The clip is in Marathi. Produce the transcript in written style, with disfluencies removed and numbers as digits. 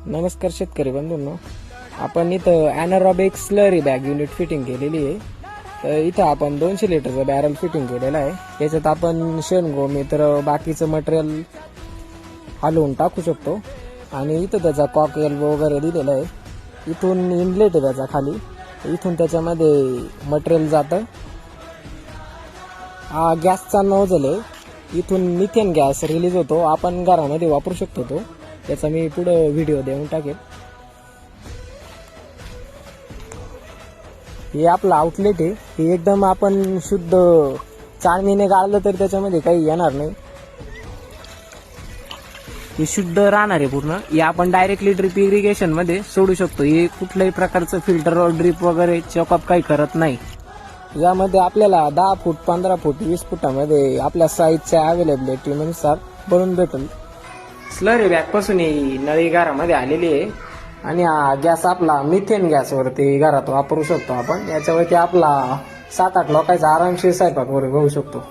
नमस्कार शेतकरी बंधूंनो, आपण इथं ॲनारोबिक स्लरी बॅग युनिट फिटिंग केलेली आहे. तर इथं आपण 200 लिटरचं बॅरल फिटिंग केलेलं आहे. त्याच्यात आपण शेण गोमूत्र बाकीचं मटेरियल हलवून टाकू शकतो. आणि इथं त्याचा कॉक एल्बो वगैरे दिलेला आहे. इथून इनलेट आहे त्याचा खाली, इथून त्याच्यामध्ये मटेरियल जातं. हा गॅसचा नोझल आहे, इथून मिथेन गॅस रिलीज होतो. आपण घरामध्ये वापरू शकतो तो. त्याचा मी पुढं व्हिडिओ देऊन टाकेल. हे आपलं आउटलेट आहे. हे एकदम आपण शुद्ध चाळणीने गाळलं तर त्याच्यामध्ये काही येणार नाही. हे शुद्ध राहणार आहे पूर्ण. हे आपण डायरेक्टली ड्रिप इरिगेशन मध्ये सोडू शकतो. हे कुठल्याही प्रकारचं फिल्टर ड्रिप वगैरे चॉकअप काही करत नाही. यामध्ये आपल्याला 10 फूट 15 फूट 20 फुटामध्ये आपल्या साईजच्या अवेलेबिलिटी नुसार बनवून भेटेल. स्लरी बॅग पासून ही नळी घरामध्ये आलेली आहे. आणि हा गॅस आपला मिथेन गॅसवरती घरात वापरू शकतो आपण. याच्यावरती आपला 7-8 लोकांचा आरामशीर स्वयंपाक वगैरे होऊ शकतो.